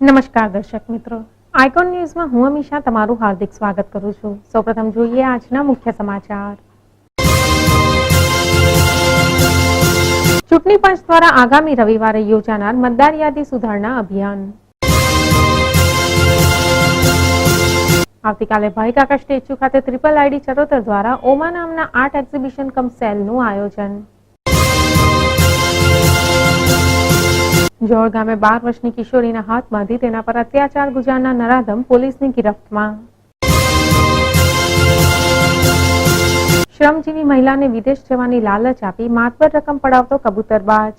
નમસ્કાર દર્શક મિત્રો, આઇકોન ન્યૂઝમાં હું અમીશા તમારું હાર્દિક સ્વાગત કરું છું। સૌપ્રથમ જોઈએ આજના મુખ્ય સમાચાર। ચૂંટણી પંચ દ્વારા આગામી રવિવારે યોજાનાર મતદાર યાદી સુધારણા અભિયાન। આવતીકાલે ભાઈકાકા સ્ટેચ્યુ ખાતે ટ્રિપલ આઈડી ચરોતર દ્વારા ઓમા નામના આર્ટ એક્ઝિબિશન કમ સેલનું આયોજન। જોડ ગામે 12 વર્ષની કિશોરીના હાથ બાંધી તેના પર અત્યાચાર ગુજારનાર નરાધમ પોલીસની ગિરફ્તમાં। શ્રમજીવી મહિલાને વિદેશ જવાની લાલચ આપી માતબર રકમ પડાવતો કબૂતરબાજ।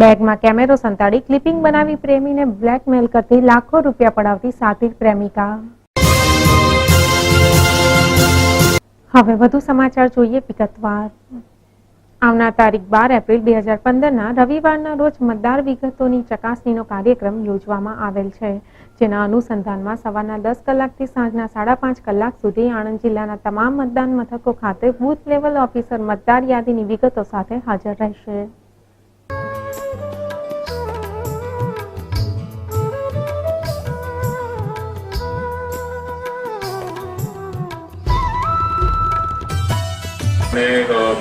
બેગમાં કેમેરો સંતાડી ક્લિપિંગ બનાવી પ્રેમીને બ્લેકમેલ કરતી લાખો રૂપિયા પડાવતી સાતિર પ્રેમિકા। હવે વધુ સમાચાર જોઈએ વિગતવાર। આવનાર તારીખ 12 એપ્રિલ 2015ના રવિવારના રોજ મતદાર વિગતોની ચકાસણીનો કાર્યક્રમ યોજવામાં આવેલ છે, જેના અનુસંધાનમાં સવારના 10 કલાકથી સાંજના 5:30 કલાક સુધી આણંદ જિલ્લાના તમામ મતદાન મથકો ખાતે બૂથ લેવલ ઓફિસર મતદાર યાદીની વિગતો સાથે હાજર રહેશે।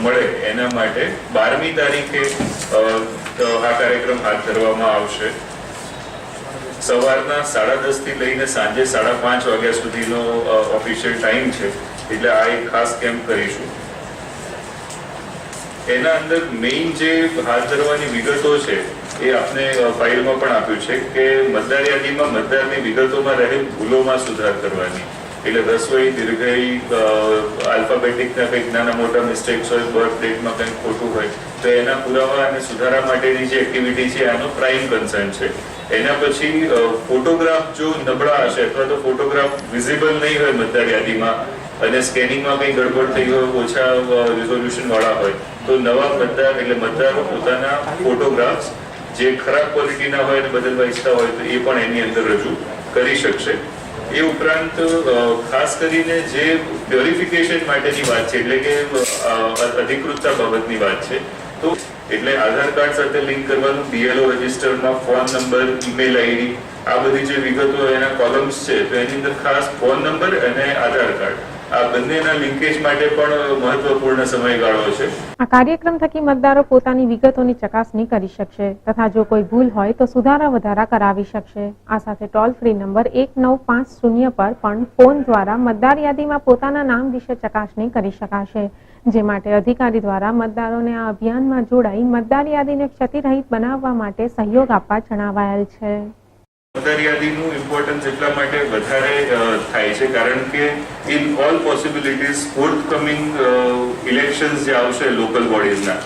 મળે એના માટે 12મી તારીખે આ કાર્યક્રમ હાથ ધરવામાં આવશે। સવારના 10:30 થી લઈને સાંજે 5:30 વાગ્યા સુધીનો ઓફિશિયલ ટાઈમ છે, એટલે આ એક ખાસ કેમ્પ કરીશું। એના અંદર મેઇન જે હાથ ધરવાની વિગતો છે એ આપને ફાઇલમાં પણ આપ્યું છે કે મતદાર યાદીમાં મતદારની વિગતોમાં રહેલ ભૂલોમાં સુધાર કરવાની, એટલે રસોઈ દીર્ઘઈ આલ્ફાબેટિકના કંઈક નાના મોટા મિસ્ટેક્સ હોય, બર્થ ડેટમાં કંઈક ખોટું હોય તો એના પુરાવા અને સુધારા માટેની જે એક્ટિવિટી છે આનો પ્રાઇમ કન્સર્ન છે। એના પછી ફોટોગ્રાફ જો નબળા હશે અથવા તો ફોટોગ્રાફ વિઝિબલ નહીં હોય મતદાર યાદીમાં અને સ્કેનિંગમાં કંઈ ગડબડ થઈ હોય, ઓછા રિઝોલ્યુશન વાળા હોય તો નવા મતદાર એટલે મતદારો પોતાના ફોટોગ્રાફ્સ જે ખરાબ ક્વોલિટીના હોય અને બદલવા ઈચ્છતા હોય તો એ પણ એની અંદર રજૂ કરી શકશે। એ ઉપરાંત ખાસ કરીને જે પ્યોરિફિકેશન માટેની વાત છે, એટલે કે અધિકૃતતા બાબતની વાત છે, તો એટલે આધાર કાર્ડ સાથે લિંક કરવાનું, BLO રજિસ્ટરમાં ફોન નંબર, ઈમેલ આઈડી, આ બધી જે વિગતો એના કોલમ્સ છે તો એની અંદર ખાસ ફોન નંબર અને આધાર કાર્ડ આ બંનેના લિંકેજ માટે પણ મહત્વપૂર્ણ સમયગાળો છે। આ કાર્યક્રમ થકી મતદારો પોતાની વિગતોની ચકાસણી કરી શકશે તથા જો કોઈ ભૂલ હોય તો સુધારા વધારા કરાવી શકશે। આ સાથે ટોલ ફ્રી નંબર 1950 પર પણ ફોન દ્વારા મતદાર યાદીમાં પોતાના નામ વિશે ચકાસણી કરી શકાશે, જે માટે અધિકારી દ્વારા મતદારોને આ અભિયાનમાં જોડાઈ મતદાર યાદીને ક્ષતિરહિત બનાવવા માટે સહયોગ આપવા જણાવાયેલ છે। મતદાર યાદીનું ઇમ્પોર્ટન્સ એટલા માટે વધારે થાય છે કારણ કે ઇન ઓલ પોસિબિલિટીઝ ફોર્થકમિંગ ઇલેક્શન્સ જે આવશે લોકલ બોડીઝના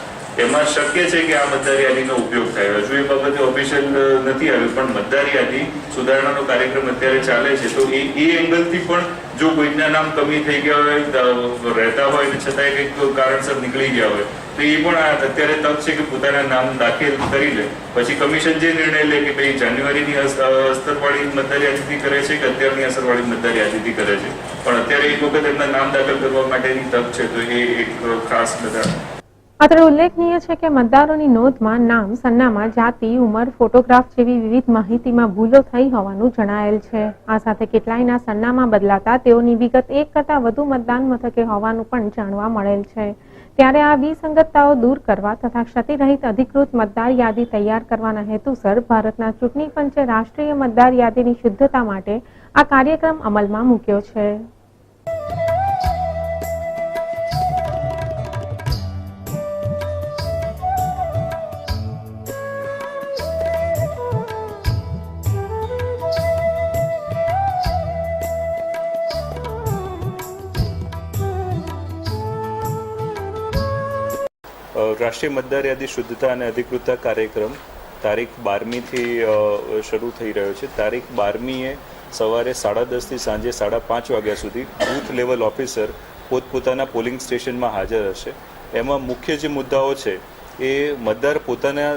એમાં શક્ય છે કે આ મતદાર યાદીનો ઉપયોગ થાય। હજુ એ બાબતે ઓફિશિયલ નથી આવ્યું, પણ મતદાર યાદી સુધારણાનો કાર્યક્રમ અત્યારે ચાલે છે, તો એ એંગલથી પણ જો કોઈના નામ કમી થઈ ગયા હોય, રહેતા હોય ને છતાંય કંઈક કારણસર નીકળી ગયા હોય તો એ પણ અત્યારે તક છે કે પોતાના નામ દાખલ કરી લે। પછી કમિશન જે નિર્ણય લે કે ભાઈ જાન્યુઆરીની અસ્તરવાળી મતદાર યાદીથી કરે છે કે અત્યારની અસરવાળી મતદાર યાદીથી કરે છે, પણ અત્યારે એક વખત એમના નામ દાખલ કરવા માટેની તક છે, તો એ એક ખાસ બધા। અત્રે ઉલ્લેખનીય છે કે મતદારોની નોંધમાં નામ, સરનામા, જાતિ, ઉંમર, ફોટોગ્રાફ જેવી વિવિધ માહિતીમાં ભૂલો થઈ હોવાનું જણાયેલ છે। આ સાથે કેટલાયના સરનામા બદલાતા તેઓની વિગત એક કરતાં વધુ મતદાન મથકે હોવાનું પણ જાણવા મળેલ છે। ત્યારે આ વિસંગતતાઓ દૂર કરવા તથા ક્ષતિરહિત અધિકૃત મતદાર યાદી તૈયાર કરવાના હેતુસર ભારતના ચૂંટણી પંચે રાષ્ટ્રીય મતદાર યાદીની શુદ્ધતા માટે આ કાર્યક્રમ અમલમાં મૂક્યો છે। રાષ્ટ્રીય મતદાર યાદી શુદ્ધતા અને અધિકૃતતા કાર્યક્રમ તારીખ 12મીથી શરૂ થઈ રહ્યો છે। તારીખ 12મીએ સવારે 10:30 થી સાંજે 5:30 વાગ્યા સુધી બૂથ લેવલ ઓફિસર પોતપોતાના પોલિંગ સ્ટેશનમાં હાજર હશે। એમાં મુખ્ય જે મુદ્દાઓ છે એ મતદાર પોતાના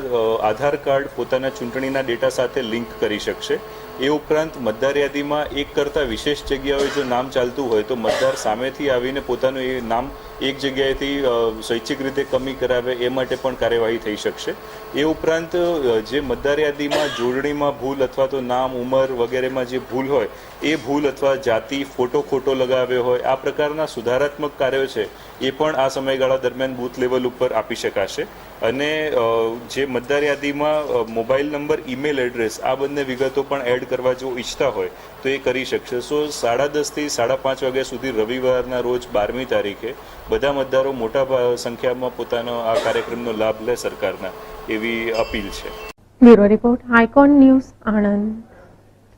આધાર કાર્ડ પોતાના ચૂંટણીના ડેટા સાથે લિંક કરી શકશે। એ ઉપરાંત મતદાર યાદીમાં એક કરતાં વિશેષ જગ્યાએ જો નામ ચાલતું હોય તો મતદાર સામેથી આવીને પોતાનું એ નામ એક જગ્યાએથી સ્વૈચ્છિક રીતે કમી કરાવે એ માટે પણ કાર્યવાહી થઈ શકશે. એ ઉપરાંત જે મતદાર યાદીમાં જોડણીમાં ભૂલ અથવા તો નામ, ઉંમર વગેરેમાં જે ભૂલ હોય એ ભૂલ અથવા જાતિ, ફોટો ખોટો લગાવ્યો હોય, આ પ્રકારના સુધારાત્મક કાર્યો છે એ પણ આ સમયગાળા દરમિયાન બૂથ લેવલ ઉપર આપી શકાશે. અને જે મતદાર યાદીમાં મોબાઈલ નંબર, ઈમેલ એડ્રેસ આ બંને વિગતો પણ એડ કરવા જો ઈચ્છતા હોય તો એ કરી શકશે. 10:30 થી 5:30 વાગ્યા સુધી રવિવારના રોજ 12મી તારીખે બધા મતદારો મોટા સંખ્યામાં પોતાનો આ કાર્યક્રમનો લાભ લે સરકારના, એવી અપીલ છે. Bureau report, icon news, Anand.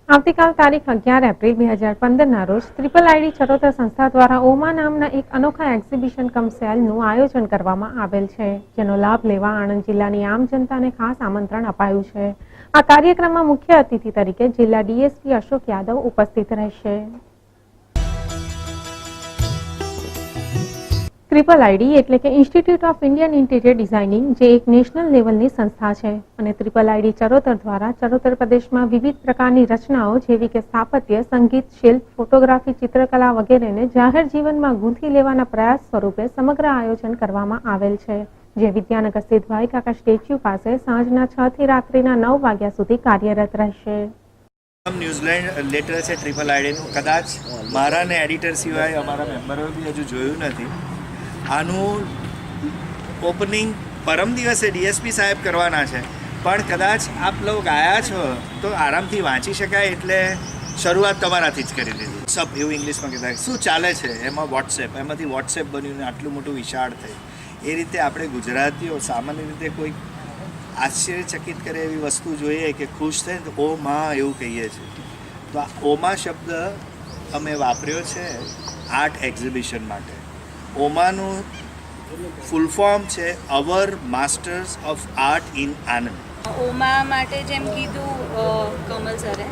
આવતીકાલ તારીખ 11 એપ્રિલ 2015ના રોજ ટ્રિપલ આઈડી ચરોતર સંસ્થા દ્વારા ઓમા નામના એક અનોખા એક્ઝિબિશન કમ સેલનું આયોજન કરવામાં આવેલ છે, જેનો લાભ લેવા આણંદ જિલ્લાની આમ જનતાને ખાસ આમંત્રણ અપાયું છે. આ કાર્યક્રમમાં મુખ્ય અતિથિ તરીકે જિલ્લા ડીએસપી અશોક યાદવ ઉપસ્થિત રહેશે. ટ્રિપલ આઈડી એટલે કે institute of Indian interior designing, જે એક નેશનલ લેવલની સંસ્થા છે અને ટ્રિપલ આઈડી ચરોતર દ્વારા ચરોતર પ્રદેશમાં વિવિધ પ્રકારની રચનાઓ જેવી કે સ્થાપત્ય, સંગીત, શિલ્પ, ફોટોગ્રાફી, ચિત્રકલા વગેરેને જાહેર જીવનમાં ગૂંથી લેવાના પ્રયાસ સ્વરૂપે સમગ્ર આયોજન કરવામાં આવેલ છે, જે વિદ્યાનગર સ્થિત ભાઈ કાકા સ્ટેચ્યુ પાસે સાંજના 6 થી રાત્રિના 9 વાગ્યા સુધી કાર્યરત રહેશે. ન્યૂઝલેન્ડ લેટર છે ટ્રિપલ આઈડીનું, કદાચ મારા ને એડિટર સિવાય અમારા મેમ્બરોએ બી હજુ જોયું નથી. આનું ઓપનિંગ પરમ દિવસે ડીએસપી સાહેબ કરવાના છે, પણ કદાચ આપ લોકો આવ્યા છો તો આરામથી વાંચી શકાય એટલે શરૂઆત તમારાથી જ કરી દીધી. સબ એવું ઇંગ્લિશમાં કહેતા શું ચાલે છે એમાં વોટ્સએપ, એમાંથી વોટ્સએપ બન્યું ને આટલું મોટું વિશાળ થયું. એ રીતે આપણે ગુજરાતીઓ સામાન્ય રીતે કોઈ આશ્ચર્યચકિત કરે એવી વસ્તુ જોઈએ કે ખુશ થાય તો ઓ માં એવું કહીએ છીએ. તો આ ઓમા શબ્દ અમે વાપર્યો છે આર્ટ એક્ઝિબિશન માટે. ઓમાનું ફૂલ ફોર્મ છે અવર માસ્ટર્સ ઓફ આર્ટ ઇન આનંદ. ઓમા માટે જેમ કીધું કમલ સરે,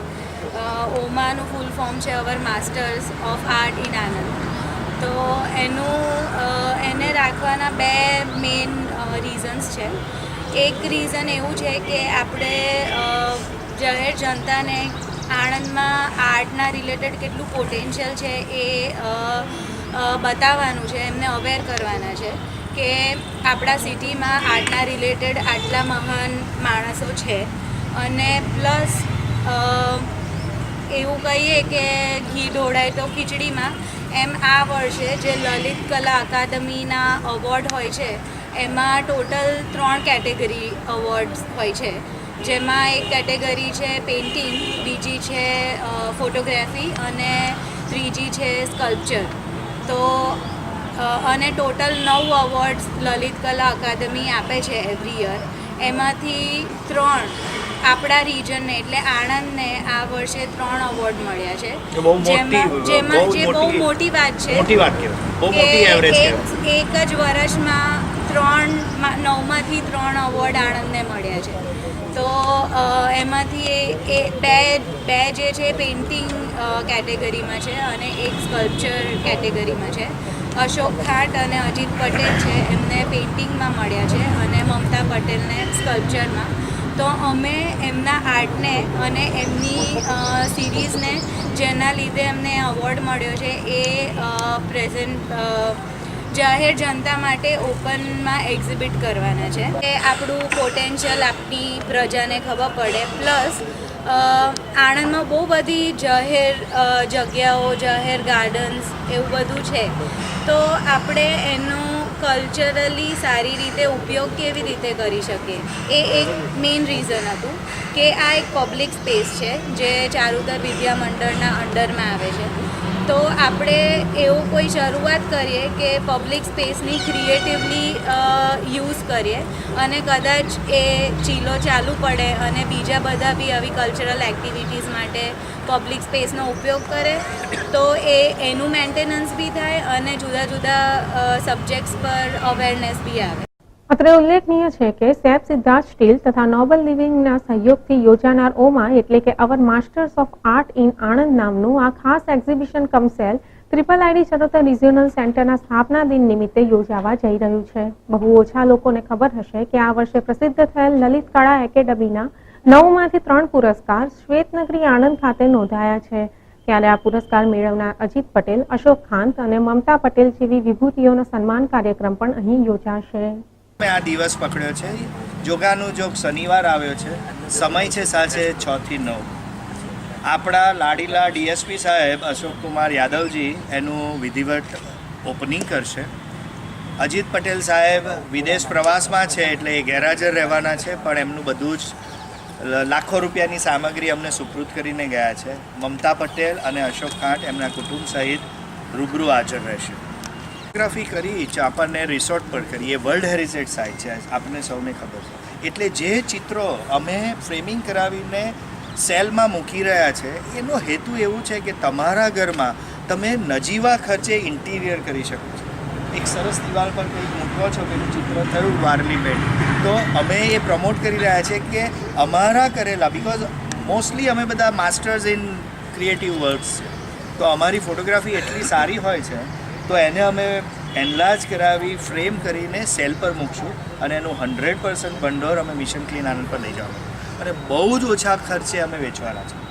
ઓમાનું ફૂલ ફોર્મ છે અવર માસ્ટર્સ ઓફ આર્ટ ઇન આનંદ. તો એને રાખવાના બે મેઇન રીઝન્સ છે. એક રીઝન એવું છે કે આપણે જાહેર જનતાને આણંદમાં આર્ટના રિલેટેડ કેટલું પોટેન્શિયલ છે એ બતાવવાનું છે, એમને અવેર કરવાના છે કે આપણા સિટીમાં આર્ટના રિલેટેડ આટલા મહાન માણસો છે. અને પ્લસ એવું કહીએ કે ઘી ઢોળાય તો ખીચડીમાં, એમ આ વર્ષે જે લલિત કલા અકાદમીના અવોર્ડ હોય છે એમાં ટોટલ 3 કેટેગરી અવોર્ડ્સ હોય છે, જેમાં એક કેટેગરી છે પેઇન્ટિંગ, બીજી છે ફોટોગ્રાફી અને ત્રીજી છે સ્કલ્પચર. તો અને ટોટલ 9 અવોર્ડ્સ લલિત કલા અકાદમી આપે છે એવરી યર. એમાંથી 3 આપણા રીજનને એટલે આણંદને આ વર્ષે 3 અવોર્ડ મળ્યા છે, જેમાં જે બહુ મોટી વાત છે કે એક જ વર્ષમાં 9માંથી 3 અવોર્ડ આણંદને મળ્યા છે. તો એમાંથી બે જે છે પેઇન્ટિંગ કેટેગરીમાં છે અને એક સ્કલ્પચર કેટેગરીમાં છે. અશોક ખાટ અને અજીત પટેલ છે એમને પેઇન્ટિંગમાં મળ્યા છે અને મમતા પટેલને સ્કલ્પચરમાં. તો અમે એમના આર્ટને અને એમની સિરીઝને જેના લીધે એમને અવોર્ડ મળ્યો છે એ જાહેર જનતા માટે ઓપનમાં એક્ઝિબિટ કરવાના છે. એ આપણું પોટેન્શિયલ આપણી પ્રજાને ખબર પડે. પ્લસ આણંદમાં બહુ બધી જાહેર જગ્યાઓ, જાહેર ગાર્ડન્સ એવું બધું છે, તો આપણે એનો કલ્ચરલી સારી રીતે ઉપયોગ કેવી રીતે કરી શકીએ એ એક મેઇન રીઝન હતું કે આ એક પબ્લિક સ્પેસ છે જે ચારુતર વિદ્યા મંડળના અંડરમાં આવે છે. તો આપણે એવું કોઈ શરૂઆત કરીએ કે પબ્લિક સ્પેસની ક્રિએટિવલી યુઝ કરીએ અને કદાચ એ ચીલો ચાલુ પડે અને બીજા બધા બી આવી કલ્ચરલ એક્ટિવિટીઝ માટે પબ્લિક સ્પેસનો ઉપયોગ કરે તો એનું મેન્ટેનન્સ બી થાય અને જુદા જુદા સબ્જેક્ટ્સ પર અવેરનેસ બી આવે. અત્રે ઉલ્લેખનીય છે કે સેફ સિદ્ધાર્થ સ્ટીલ તથા નોબલ લિવિંગના સહયોગથી યોજાનાર ઓમા એટલે કે our masters of art in Anand નામનું આ ખાસ exhibition cum sale triple ID Charotar regional સેન્ટરના સ્થાપના દિન નિમિત્તે યોજાવા જઈ રહ્યું છે. બહુ ઓછા લોકોને ખબર હશે કે આ વર્ષે પ્રસિદ્ધ થયેલ લલિત કળા એકેડમીના 9માંથી 3 પુરસ્કાર શ્વેતનગરી આણંદ ખાતે નોંધાયા છે. ત્યારે આ પુરસ્કાર મેળવનાર અજીત પટેલ, અશોક ખાંત અને મમતા પટેલ જેવી વિભૂતિઓનો સન્માન કાર્યક્રમ પણ અહીં યોજાશે. મેં આ દિવસ પકડ્યો છે. જોગાનું જોગ શનિવાર આવ્યો છે. સમય છે સાંજે 6 થી 9. આપણા લાડીલા ડીએસપી સાહેબ અશોક કુમાર યાદવજી એનું વિધિવત ઓપનિંગ કરશે. અજીત પટેલ સાહેબ વિદેશ પ્રવાસમાં છે એટલે એ ગેરહાજર રહેવાના છે, પણ એમનું બધું જ લાખો રૂપિયાની સામગ્રી અમને સુપૃત કરીને ગયા છે. મમતા પટેલ અને અશોક ખાંટ એમના કુટુંબ સહિત રૂબરૂ હાજર રહેશે. ફોટોગ્રાફી કરી ચાંપાનેર રિસોર્ટ પર કરી, એ વર્લ્ડ હેરિટેજ સાઇટ છે, આપણને સૌને ખબર છે. એટલે જે ચિત્રો અમે ફ્રેમિંગ કરાવીને સેલમાં મૂકી રહ્યા છે એનો હેતુ એવું છે કે તમારા ઘરમાં તમે નજીવા ખર્ચે ઇન્ટિરિયર કરી શકો છો. એક સરસ દિવાલ પર કંઈક મૂકો છો, પેલું ચિત્ર થયું વારલી પેન્ટ, તો અમે એ પ્રમોટ કરી રહ્યા છીએ કે અમારા કરેલા, બિકોઝ મોસ્ટલી અમે બધા માસ્ટર્સ ઇન ક્રિએટિવ વર્ક્સ છે, તો અમારી ફોટોગ્રાફી એટલી સારી હોય છે તો એને અમે એનલાર્જ કરાવી ફ્રેમ કરીને સેલ પર મૂકશું અને એનું 100% ભંડોળ અમે મિશન ક્લીન આનંદ પર લઈ જવાનું અને બહુ જ ઓછા ખર્ચે અમે વેચવાના છે.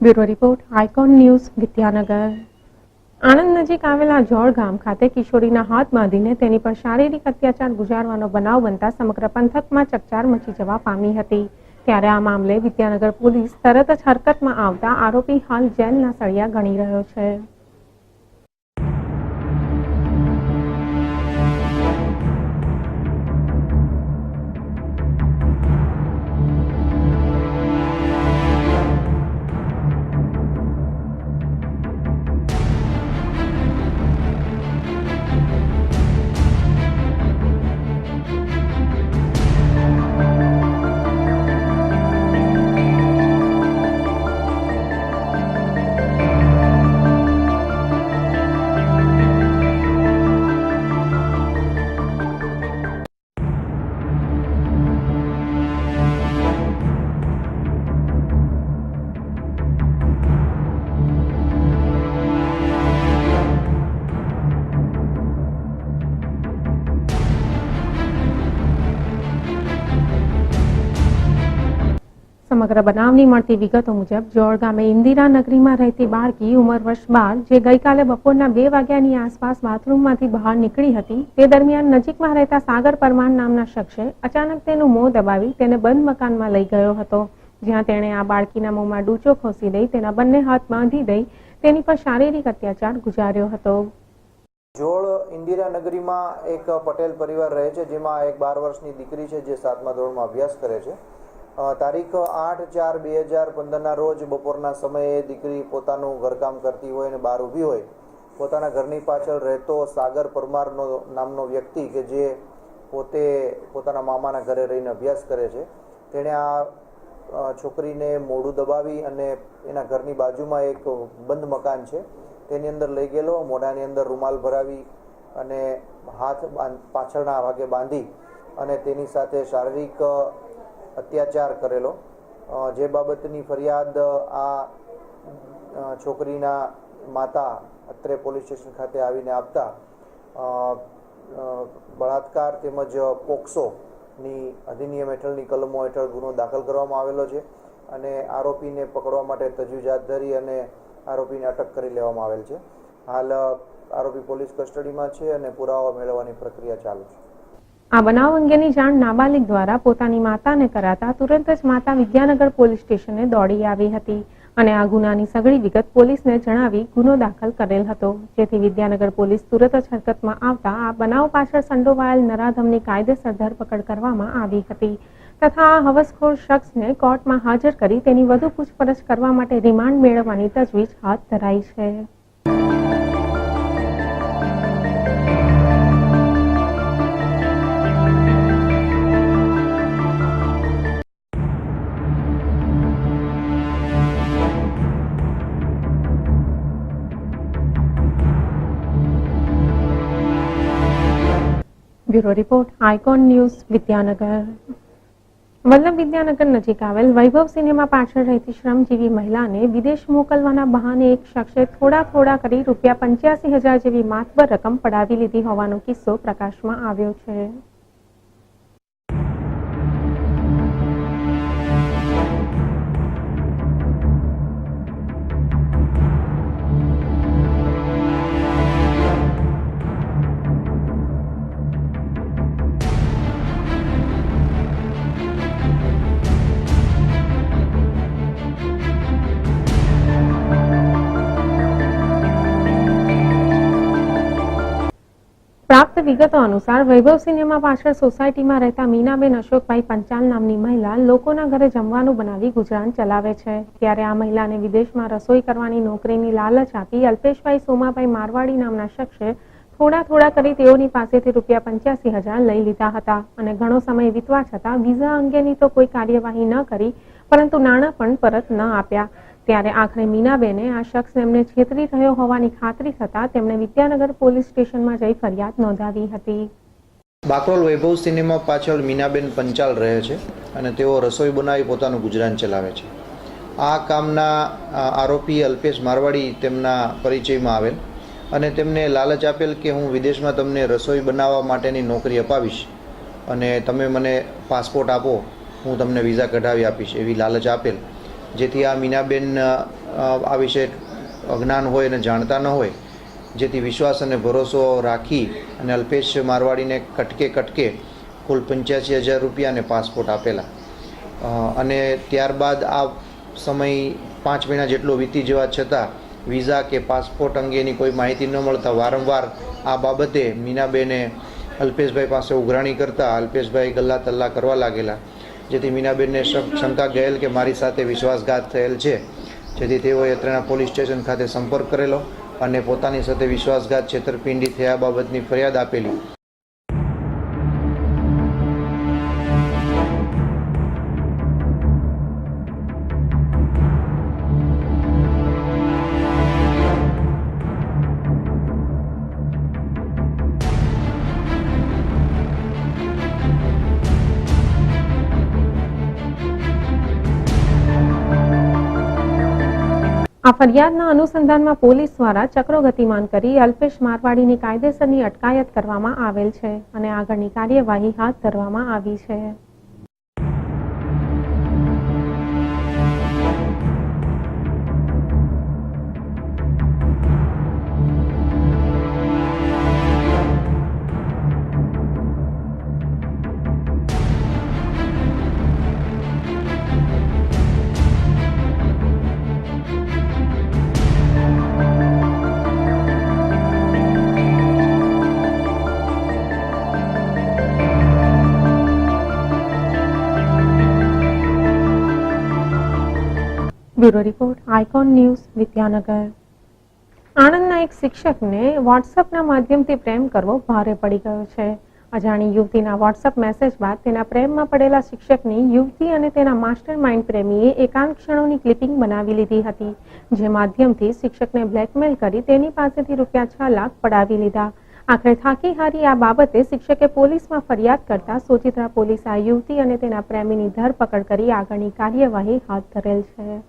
Bureau report, icon news, Vidyanagar. Anand નજીક આવેલા જોડ ગામ ખાતે કિશોરીના હાથ બાંધીને તેની પર શારીરિક અત્યાચાર ગુજારવાનો બનાવ બનતા સમગ્ર પંથકમાં ચકચાર મચી જવા પામી હતી. ત્યારે આ મામલે વિદ્યાનગર પોલીસ તરત જ હરકતમાં આવતા આરોપી હાલ જેલના સળિયા ગણી રહ્યો છે. સમગ્ર બનાવની મળતી વિગતો મુજબ જોડ ગામે ઇન્દિરા નગરીમાં રહેતી બાળકી ઉંમર વર્ષ 12 જે ગઈકાલે બપોરના 2 વાગ્યાની આસપાસ બાથરૂમમાંથી બહાર નીકળી હતી, તે દરમિયાન નજીકમાં રહેતા સાગર પરમાર નામના શખ્સે અચાનક તેનું મોં દબાવી તેને બંધ મકાનમાં લઈ ગયો હતો, જ્યાં તેણે આ બાળકીના મોંમાં ડૂચો ખોસી દઈ તેના બંને હાથ બાંધી દઈ તેની પર શારીરિક અત્યાચાર ગુજાર્યો હતો. જોડ ઇન્દિરા નગરીમાં એક પટેલ પરિવાર રહે છે, જેમાં એક 12 વર્ષની દીકરી છે જે 7મા ધોરણમાં અભ્યાસ કરે છે. તારીખ 8/4/2015ના રોજ બપોરના સમયે દીકરી પોતાનું ઘરકામ કરતી હોય અને બહાર ઊભી હોય, પોતાના ઘરની પાછળ રહેતો સાગર પરમારનો નામનો વ્યક્તિ કે જે પોતે પોતાના મામાના ઘરે રહીને અભ્યાસ કરે છે, તેણે આ છોકરીને મોઢું દબાવી અને એના ઘરની બાજુમાં એક બંધ મકાન છે તેની અંદર લઈ ગયેલો, મોઢાની અંદર રૂમાલ ભરાવી અને હાથ પાછળના ભાગે બાંધી અને તેની સાથે શારીરિક અત્યાચાર કરેલો, જે બાબતની ફરિયાદ આ છોકરીના માતા અત્રે પોલીસ સ્ટેશન ખાતે આવીને આપતા બળાત્કાર તેમજ પોક્સોની અધિનિયમ હેઠળની કલમો હેઠળ ગુનો દાખલ કરવામાં આવેલો છે અને આરોપીને પકડવા માટે તજવીજ હાથ ધરી અને આરોપીને અટક કરી લેવામાં આવેલ છે. હાલ આરોપી પોલીસ કસ્ટડીમાં છે અને પુરાવા મેળવવાની પ્રક્રિયા ચાલુ છે. આ બનાવ અંગેની જાણ નાબાલિગ દ્વારા પોતાની માતાને કરાતા તુરંત જ માતા વિદ્યાનગર પોલીસ સ્ટેશને દોડી આવી હતી અને આ ગુનાની સઘળી વિગત પોલીસને જણાવી ગુનો દાખલ કરેલ હતો, જેથી વિદ્યાનગર પોલીસ તુરત જ હરકતમાં આવતા આ બનાવ પાછળ સંડોવાયેલ નરાધમની કાયદેસર ધરપકડ કરવામાં આવી હતી તથા આ હવસખોર શખ્સને કોર્ટમાં હાજર કરી તેની વધુ પૂછપરછ કરવા માટે રિમાન્ડ મેળવવાની તજવીજ હાથ ધરાઈ છે. Bureau report, icon news, Vidyanagar. Vallabh Vidyanagar નજીક આવેલ વૈભવ સિનેમા પાછળ રહેતી શ્રમજીવી મહિલાને વિદેશ મોકલવાના બહાને એક શખ્સે થોડા કરી ₹85,000 જેવી માતબર રકમ પડાવી લીધી હોવાનો કિસ્સો પ્રકાશમાં આવ્યો છે. પ્રાપ્ત વિગતો અનુસાર વૈભવ સિનેમા પાછળ સોસાયટીમાં રહેતા મીનાબેન અશોકભાઈ પંચાલ નામની મહિલા લોકોના ઘરે જમવાનું બનાવી ગુજરાન ચલાવે છે. ત્યારે આ મહિલાને વિદેશમાં રસોઈ કરવાની નોકરીની લાલચ આપી અલ્પેશભાઈ સોમાભાઈ મારવાડી નામના શખ્સે થોડા કરી તેઓની પાસેથી ₹85,000 લઈ લીધા હતા અને ઘણો સમય વીતવા છતાં વિઝા અંગેની તો કોઈ કાર્યવાહી ન કરી પરંતુ નાણાં પણ પરત ન આપ્યા. ત્યારે આખરે મીનાબેને આ શખ્સ એમને છેતરી રહ્યો હોવાની ખાતરી થતા તેમણે વિદ્યાનગર પોલીસ સ્ટેશનમાં જઈ ફરિયાદ નોંધાવી હતી. બાકરોલ વૈભવ સિનેમા પાછળ મીનાબેન પંચાલ રહે છે અને તેઓ રસોઈ બનાવી પોતાનું ગુજરાન ચલાવે છે. આ કામના આરોપી અલ્પેશ મારવાડી તેમના પરિચયમાં આવેલ અને તેમને લાલચ આપેલ કે હું વિદેશમાં તમને રસોઈ બનાવવા માટેની નોકરી અપાવીશ અને તમે મને પાસપોર્ટ આપો, હું તમને વિઝા કઢાવી આપીશ એવી લાલચ આપેલ. જેથી આ મીનાબેન આ વિશે અજ્ઞાન હોય અને જાણતા ન હોય, જેથી વિશ્વાસ અને ભરોસો રાખી અને અલ્પેશ મારવાડીને કટકે કુલ ₹85,000 અને પાસપોર્ટ આપેલા. અને ત્યારબાદ આ સમય 5 મહિના જેટલો વીતી જવા છતાં વિઝા કે પાસપોર્ટ અંગેની કોઈ માહિતી ન મળતા વારંવાર આ બાબતે મીનાબેને અલ્પેશભાઈ પાસે ઉઘરાણી કરતા અલ્પેશભાઈ ગલ્લા તલ્લા કરવા લાગેલા. જેથી મીનાબેનને શંકા ગયેલ કે મારી સાથે વિશ્વાસઘાત થયેલ છે. જેથી તેઓએ અત્રેના પોલીસ સ્ટેશન ખાતે સંપર્ક કરેલો અને પોતાની સાથે વિશ્વાસઘાત છેતરપિંડી થયા બાબતની ફરિયાદ આપેલી. આ ફરિયાદના અનુસંધાનમાં પોલીસ દ્વારા ચક્રો ગતિમાન કરી અલ્પેશ મારવાડીની કાયદેસરની અટકાયત કરવામાં આવેલ છે અને આગળની કાર્યવાહી હાથ ધરવામાં આવી છે. Bureau report, icon news, Vidyanagar. આણંદના એક શિક્ષકને વોટ્સએપના માધ્યમથી પ્રેમ કરવો ભારે પડી ગયો છે. અજાણી યુવતીના વોટ્સએપ મેસેજ બાદ તેના પ્રેમમાં પડેલા શિક્ષકની યુવતી અને તેના માસ્ટર માઇન્ડ પ્રેમીએ એકાંત ક્ષણોની ક્લિપિંગ બનાવી લીધી હતી, જે માધ્યમથી શિક્ષકને બ્લેકમેલ કરી તેની પાસેથી ₹6 લાખ પડાવી લીધા. આખરે થાકી હારી આ બાબતે શિક્ષકે પોલીસમાં ફરિયાદ કરતા સોજિત્રા પોલીસે આ યુવતી અને તેના પ્રેમીની ધરપકડ કરી આગળની કાર્યવાહી હાથ ધરેલ છે.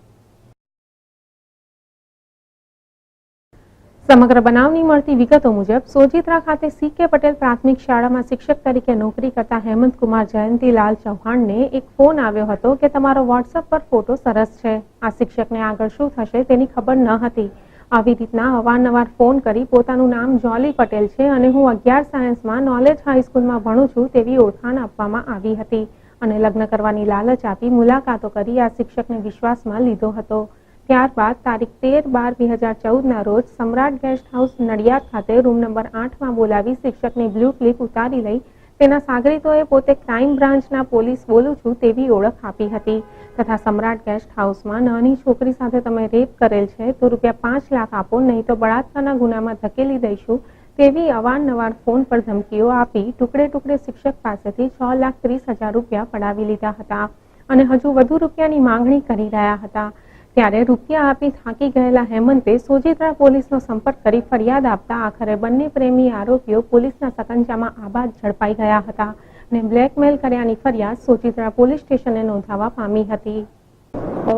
સમગ્ર બનાવની મળતી વિગતો મુજબ સોજિત્રા ખાતે CK પટેલ પ્રાથમિક શાળામાં શિક્ષક તરીકે નોકરી કરતા હેમંતકુમાર જયંતીલાલ ચૌહાણને એક ફોન આવ્યો હતો કે તમારો વોટ્સએપ પર ફોટો સરસ છે. આ શિક્ષકને આગળ શું થશે તેની ખબર ન હતી. આવી રીતના અવારનવાર ફોન કરી પોતાનું નામ જોલી પટેલ છે અને હું 11 સાયન્સમાં નોલેજ હાઈસ્કૂલમાં ભણું છું તેવી ઓળખાણ આપવામાં આવી હતી અને લગ્ન કરવાની લાલચ આપી મુલાકાતો કરી આ શિક્ષકને વિશ્વાસમાં લીધો હતો. ત્યારબાદ તારીખ 13/12/2014ના રોજ સમ્રાટ ગેસ્ટ હાઉસ નડિયાદ ખાતે રૂમ નંબર 8માં બોલાવી શિક્ષકની બ્લુ ક્લિપ ઉતારી લઈ તેના સાગરીતોએ પોતે ક્રાઇમ બ્રાન્ચના પોલીસ બોલું છું તેવી ઓળખ આપી હતી તથા સમ્રાટ ગેસ્ટ હાઉસમાં નાની છોકરી સાથે તમે રેપ કરેલ છે તો ₹5 લાખ આપો, નહીં તો બળાત્કારના ગુનામાં ધકેલી દઈશું તેવી અવારનવાર ફોન પર ધમકીઓ આપી ટુકડે શિક્ષક પાસેથી ₹6,30,000 પડાવી લીધા હતા અને હજુ વધુ રૂપિયાની માંગણી કરી રહ્યા હતા. ત્યારે રૂપિયા આપી થાકી ગયેલા હેમંતે સોજિત્રા પોલીસનો સંપર્ક કરી ફરિયાદ આપતા આખરે બંને પ્રેમી આરોપીઓ પોલીસના સકંજામાં આબાદ ઝડપાઈ ગયા હતા. ને બ્લેકમેલ કર્યાની ફરિયાદ સોજિત્રા પોલીસ સ્ટેશને નોંધાવા પામી હતી.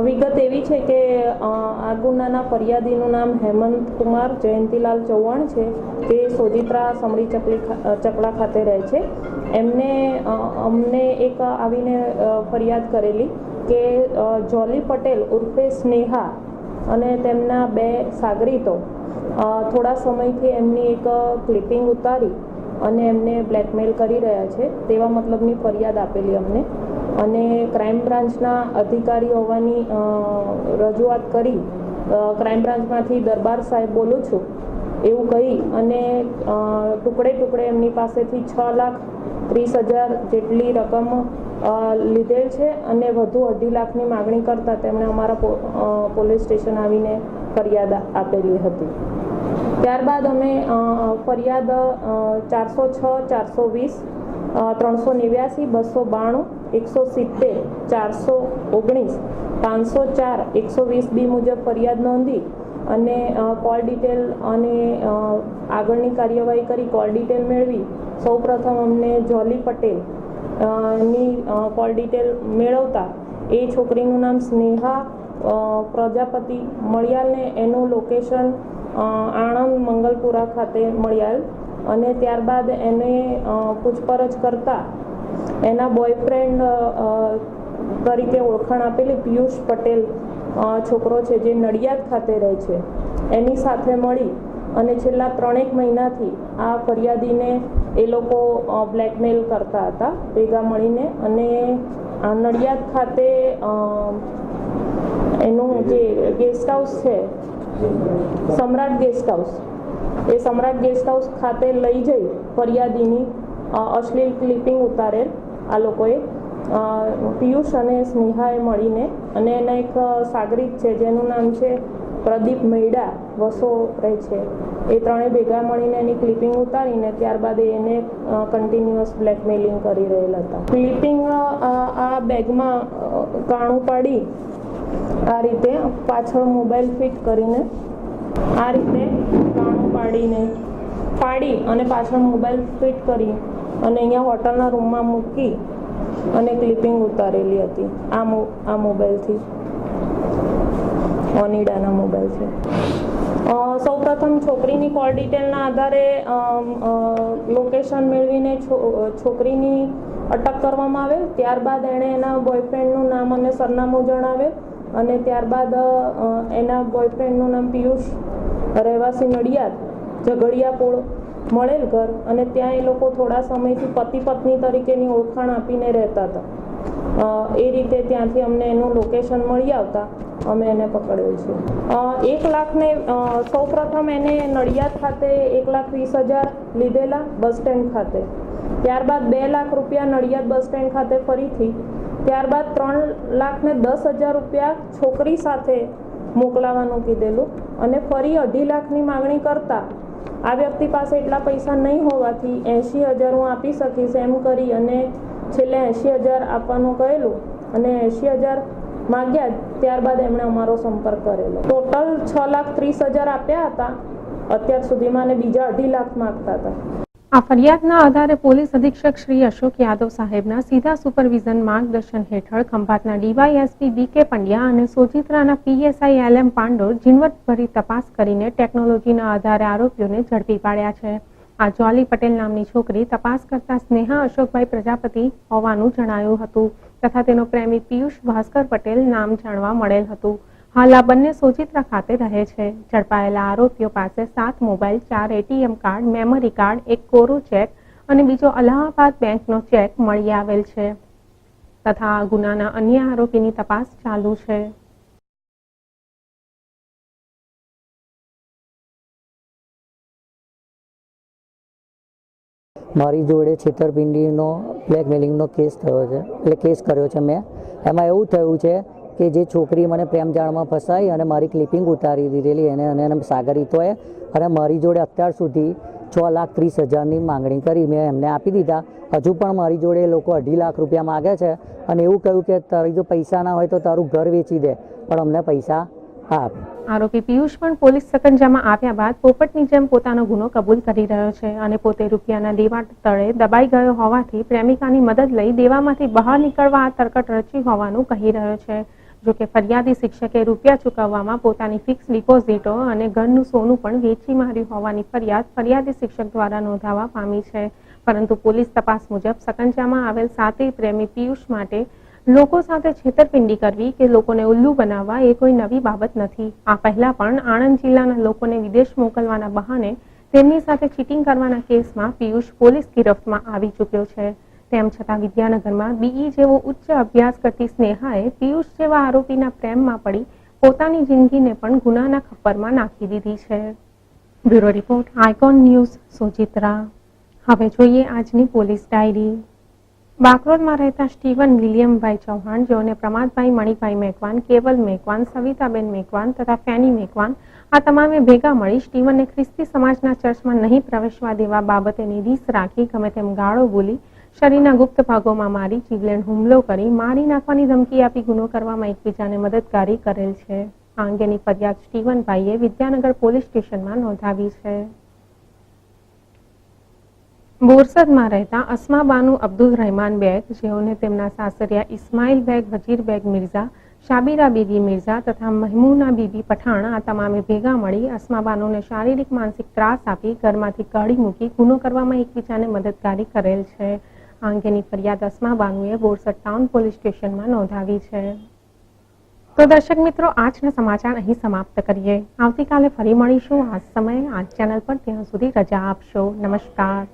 વિગત એવી છે કે આ ગુનાના ફરિયાદીનું નામ હેમંત કુમાર જયંતિલાલ ચૌહાણ છે, તે સોજિત્રા સમડી ચકલા ખાતે રહે છે. એમને અમને એક આવીને ફરિયાદ કરેલી કે જોલી પટેલ ઉર્ફે સ્નેહા અને તેમના 2 સાગરીતો થોડા સમયથી એમની એક ક્લિપિંગ ઉતારી અને એમને બ્લેકમેલ કરી રહ્યા છે તેવા મતલબની ફરિયાદ આપેલી અમને. અને ક્રાઇમ બ્રાન્ચના અધિકારી હોવાની રજૂઆત કરી ક્રાઇમ બ્રાન્ચમાંથી દરબાર સાહેબ બોલું છું એવું કહી અને ટુકડે ટુકડે એમની પાસેથી 6,30,000 જેટલી રકમ લીધેલ છે અને વધુ 2.5 લાખની માગણી કરતાં તેમણે અમારા પોલીસ સ્ટેશન આવીને ફરિયાદ આપેલી હતી. ત્યારબાદ અમે ફરિયાદ 406, 420, 389, 292, 170, 419, 504, 120B મુજબ ફરિયાદ નોંધી અને કોલ ડિટેલ અને આગળની કાર્યવાહી કરી કોલ ડિટેલ મેળવી સૌપ્રથમ અમને જોલી પટેલ ની કોલ ડિટેલ મેળવતા એ છોકરીનું નામ સ્નેહા પ્રજાપતિ મળ્યાલને એનું લોકેશન આણંદ મંગલપુરા ખાતે મળ્યાલ. અને ત્યારબાદ એને પૂછપરછ કરતા એના બોયફ્રેન્ડ તરીકે ઓળખાણ આપેલી પિયુષ પટેલ છોકરો છે જે નડિયાદ ખાતે રહે છે, એની સાથે મળી અને છેલ્લા 3-1 મહિનાથી આ ફરિયાદીને એ લોકો બ્લેકમેલ કરતા હતા ભેગા મળીને. અને નડિયાદ ખાતે એનું જે ગેસ્ટ હાઉસ છે સમ્રાટ ગેસ્ટ હાઉસ, એ સમ્રાટ ગેસ્ટ હાઉસ ખાતે લઈ જઈ ફરિયાદીની અશ્લીલ ક્લિપિંગ ઉતારેલ આ લોકોએ પિયુષ અને સ્નેહાએ મળીને. અને એના એક સાગરીત છે જેનું નામ છે પ્રદીપ મૈડા, વસો રહે છે, એ ત્રણેય ભેગા મળીને એની ક્લિપિંગ ઉતારીને ત્યારબાદ એને કન્ટિન્યુઅસ બ્લેકમેલિંગ કરી રહેલા હતા. ક્લિપિંગ આ બેગમાં કાણું પાડી આ રીતે પાછળ મોબાઈલ ફિટ કરીને આ રીતે કાણું પાડી અને પાછળ મોબાઈલ ફિટ કરી અને અહીંયા હોટલના રૂમમાં મૂકી અને ક્લિપિંગ ઉતારેલી હતી આ મોબાઈલથી, ઓનિડાના મોબાઈલથી. સૌપ્રથમ છોકરીની કોલ ડિટેલના આધારે લોકેશન મેળવીને છોકરીની અટક કરવામાં આવેલ. ત્યારબાદ એણે એના બોયફ્રેન્ડનું નામ અને સરનામું જણાવેલ અને ત્યારબાદ એના બોયફ્રેન્ડનું નામ પિયુષ, રહેવાસી નડિયાદ, ઝઘડિયા પોળ મળેલ ઘર, અને ત્યાં એ લોકો થોડા સમયથી પતિ પત્ની તરીકેની ઓળખાણ આપીને રહેતા હતા. એ રીતે ત્યાંથી અમને એનું લોકેશન મળી આવતા અમે એને પકડ્યો છે. 1 લાખને સૌપ્રથમ એને નડિયાદ ખાતે 1,20,000 લીધેલા બસ સ્ટેન્ડ ખાતે, ત્યારબાદ 2 લાખ રૂપિયા નડિયાદ બસ સ્ટેન્ડ ખાતે ફરીથી, ત્યારબાદ 3,10,000 રૂપિયા છોકરી સાથે મોકલાવાનું કીધેલું અને ફરી 2.5 લાખની માગણી કરતા આ વ્યક્તિ પાસે એટલા પૈસા નહીં હોવાથી 80,000 હું આપી શકીશ એમ કરી અને છેલ્લે 80,000 આપવાનું કહેલું અને 80,000 માગ્યા. ત્યારબાદ એમણે અમારો સંપર્ક કરેલો. ટોટલ 6,30,000 આપ્યા હતા અત્યાર સુધીમાં અને બીજા 2.5 લાખ માગતા હતા. આ ફરિયાદના આધારે પોલીસ અધિક્ષક શ્રી અશોક યાદવ સાહેબના સીધા સુપરવિઝન માર્ગદર્શન હેઠળ ખંભાતના ડીવાયએસપી BK પંડ્યા અને સોજિત્રાના PSI LM પાંડોર ઝીણવટભરી તપાસ કરીને ટેકનોલોજીના આધારે આરોપીઓને ઝડપી પાડ્યા છે. આ જોલી પટેલ નામની છોકરી તપાસ કરતા સ્નેહા અશોકભાઈ પ્રજાપતિ હોવાનું જણાયું હતું તથા તેનો પ્રેમી પિયુષ ભાસ્કર પટેલ નામ જાણવા મળેલ હતું. હાલ આ બંને સોજિત્રા ખાતે રહે છે. ઝડપાયેલા આરોપીઓ પાસે 7 mobile, 4 ATM card, memory card, 1 કોરો ચેક અને બીજો અલ્હાબાદ બેંકનો ચેક મળી આવેલ છે તથા આ ગુનાના અન્ય આરોપીની તપાસ ચાલુ છે. મારી જોડે છેતરપિંડીનો બ્લેકમેલિંગનો કેસ થયો છે, એટલે કેસ કર્યો છે મેં. એમાં એવું થયું છે કે જે છોકરી મને પ્રેમ જાળમાં ફસાઈ અને મારી ક્લિપિંગ ઉતારી દીધેલી એને સાગરીતોએ અને મારી જોડે અત્યાર સુધી 6,30,000ની માંગણી કરી. મેં એમને આપી દીધા. હજુ પણ મારી જોડે એ લોકો 2.5 લાખ રૂપિયા માગે છે અને એવું કહ્યું કે તારી જો પૈસા ના હોય તો તારું ઘર વેચી દે, પણ અમને પૈસા હા. આરોપી પિયુષ પણ પોલીસ સકંજામાં આવ્યા બાદ પોપટની જેમ પોતાનો ગુનો કબૂલ કરી રહ્યો છે અને પોતે રૂપિયાના દેવા તળે દબાઈ ગયો હોવાથી પ્રેમિકાની મદદ લઈ દેવામાંથી બહાર નીકળવા આ તરકટ રચી હોવાનું કહી રહ્યો છે. જોકે ફરિયાદી શિક્ષકે રૂપિયા ચૂકવવામાં પોતાની ફિક્સ ડિપોઝિટો અને ઘરનું સોનું પણ વેચી માર્યું હોવાની ફરિયાદ ફરિયાદી શિક્ષક દ્વારા નોંધાવા પામી છે. પરંતુ પોલીસ તપાસ મુજબ સકંજામાં આવેલ સાતે પ્રેમી પિયુષ માટે લોકો સાથે છેતરપિંડી કરવી કે લોકોને ઉલ્લુ બનાવવા એ કોઈ નવી બાબત નથી. આ પહેલા પણ આણંદ જિલ્લાના લોકોને વિદેશ મોકલવાના બહાને તેમની સાથે ચીટિંગ કરવાના કેસમાં પિયુષ પોલીસ ગિરફ્તમાં આવી ચૂક્યો છે. તેમ છતાં વિદ્યાનગરમાં બીઈ જેવો ઉચ્ચ અભ્યાસ કરતી સ્નેહાએ પિયુષ જેવા આરોપીના પ્રેમમાં પડી પોતાની જિંદગીને પણ ગુનાના ખપ્પરમાં નાખી દીધી છે. Bureau report, icon news, Sojitra. હવે જોઈએ આજની પોલીસ ડાયરી. બાકરોલમાં રહેતા સ્ટીવન વિલિયમભાઈ ચૌહાણ, જેઓને પ્રમાદભાઈ મણિભાઈ મેકવાન, કેવલ મેકવાન, સવિતાબેન મેકવાન તથા ફેની મેકવાન આ તમામે ભેગા મળી સ્ટીવનને ખ્રિસ્તી સમાજના ચર્ચમાં નહીં પ્રવેશવા દેવા બાબતેની રીસ રાખી ગમે તેમ ગાળો બોલી, શરીરના ગુપ્ત ભાગોમાં મારી, જીવલેણ હુમલો કરી, મારી નાખવાની ધમકી આપી ગુનો કરવામાં એકબીજાને મદદગારી કરેલ છે. આ અંગેની ફરિયાદ સ્ટીવનભાઈએ વિદ્યાનગર પોલીસ સ્ટેશનમાં નોંધાવી છે. બોરસદમાં રહેતા અસ્મા બાનુ અબ્દુલ રહેમાન બેગ, જેઓને તેમના સાસરિયા ઇસ્માઇલ બેગ, વજીર બેગ મિર્ઝા, શાબીરા બીબી મિર્ઝા તથા મહેમૂના બીબી પઠાણ આ તમામે ભેગા મળી અસ્મા બાનુને શારીરિક માનસિક ત્રાસ આપી ઘરમાંથી કાઢી મૂકી ગુનો કરવામાં એકબીજાને મદદગારી કરેલ છે. આ અંગેની ફરિયાદ અસ્મા બાનુએ બોરસદ ટાઉન પોલીસ સ્ટેશનમાં નોંધાવી છે. તો દર્શક મિત્રો, આજના સમાચાર અહીં સમાપ્ત કરીએ. આવતીકાલે ફરી મળીશું આ જ સમયે આ ચેનલ પર. ત્યાં સુધી રજા આપશો. નમસ્કાર.